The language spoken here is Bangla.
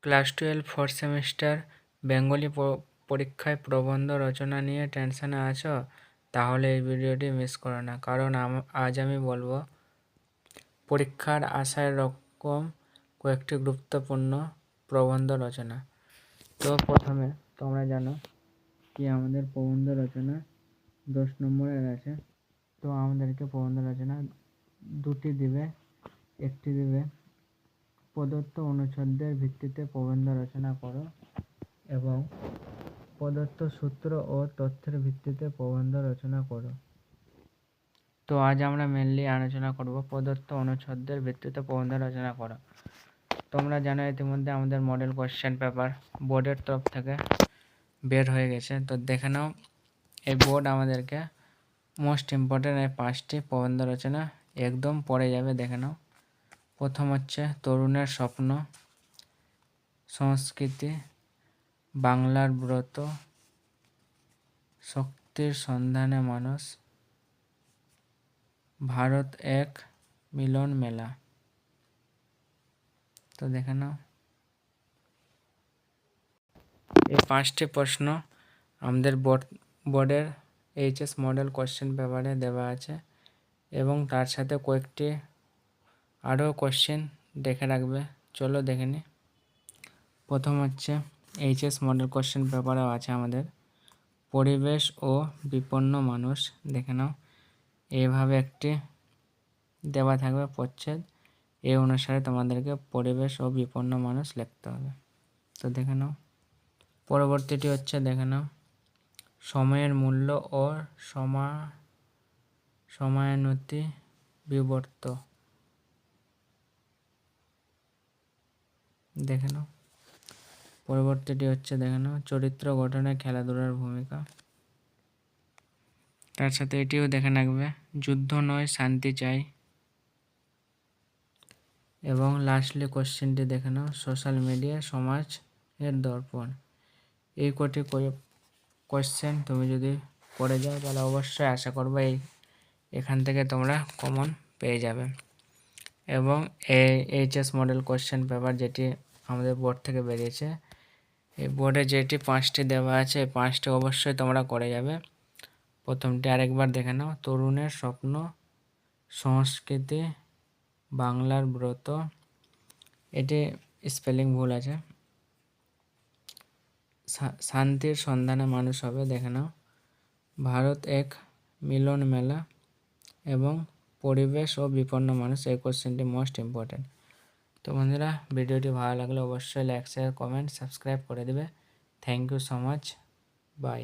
ক্লাস 12 4th সেমিস্টার বেঙ্গলি পরীক্ষায় প্রবন্ধ রচনা নিয়ে টেনশনে আছো? তাহলে এই ভিডিওটি মিস করো না, কারণ আজ আমি বলবো পরীক্ষার আশায় রকম কয়েকটি গুরুত্বপূর্ণ প্রবন্ধ রচনা। তো প্রথমে তোমরা জানো কি আমাদের প্রবন্ধ রচনা 10 নম্বরের আছে। তো আমাদেরকে প্রবন্ধ রচনা দুটি দিবে, একটি দিবে প্রদত্ত অনুচ্ছেদের ভিত্তিতে প্রবন্ধ রচনা করো এবং প্রদত্ত সূত্র ও তথ্যের ভিত্তিতে প্রবন্ধ রচনা করো। তো আজ আমরা মেনলি আলোচনা করব প্রদত্ত অনুচ্ছেদের ভিত্তিতে প্রবন্ধ রচনা করো। তোমরা জানো ইতিমধ্যে আমাদের মডেল কোশ্চেন পেপার বোর্ডের তরফ থেকে বের হয়ে গেছে। তো দেখে নাও, এই বোর্ড আমাদেরকে মোস্ট ইম্পর্টেন্ট এই 5টি প্রবন্ধ রচনা একদম পড়ে যাবে। দেখে নাও, প্রথম হচ্ছে তরুণের স্বপ্ন, সংস্কৃতি, বাংলার ব্রত, শক্তির সন্ধানে মানুষ, ভারত এক মিলন মেলা। তো দেখে নাও, এই 5টি প্রশ্ন আমাদের বোর্ডের এইচএস মডেল কোশ্চেন পেপারে দেওয়া আছে এবং তার সাথে কয়েকটি আরও কোশ্চেন দেখে রাখবে। চলো দেখে নিই। প্রথম হচ্ছে এইচএস মডেল কোশ্চেন পেপারেও আছে আমাদের পরিবেশ ও বিপন্ন মানুষ। দেখে নাও, এইভাবে একটি দেওয়া থাকবে প্রচ্ছদ, এই অনুসারে তোমাদেরকে পরিবেশ ও বিপন্ন মানুষ লিখতে হবে। তো দেখে নাও, পরবর্তীটি হচ্ছে দেখে নাও সময়ের মূল্য ও সময়ানুতি বিবর্ত। দেখে নাও, পরবর্তীটি হচ্ছে দেখে নাও চরিত্র গঠনে খেলাধুলার ভূমিকা। তার সাথে এটিও দেখে রাখবে যুদ্ধ নয় শান্তি চাই। এবং লাস্টলি কোশ্চেনটি দেখে নাও সোশ্যাল মিডিয়া সমাজ এর দর্পণ। এই কটি কোশ্চেন তুমি যদি পড়ে যাও তাহলে অবশ্যই আশা করবো এখান থেকে তোমরা কমন পেয়ে যাবে। এবং এই এইচএস মডেল কোশ্চেন পেপার যেটি আমাদের বোর্ড থেকে বেরিয়েছে, এই বোর্ডে যেটি 5টি দেওয়া আছে এই 5টি অবশ্যই তোমরা করে যাবে। প্রথমটি আরেকবার দেখে নাও তরুণের স্বপ্ন, সংস্কৃতি, বাংলার ব্রত। এটি স্পেলিং ভুল আছে, শান্তির সন্ধানে মানুষ হবে। দেখে নাও ভারত এক মিলন মেলা এবং পরিবেশ ও বিপন্ন মানুষ। এই কোশ্চেনটি মোস্ট ইম্পর্টেন্ট। তো বন্ধুরা, ভিডিওটি ভালো লাগলে অবশ্যই লাইক শেয়ার কমেন্ট সাবস্ক্রাইব করে দেবে। Thank you so much, by.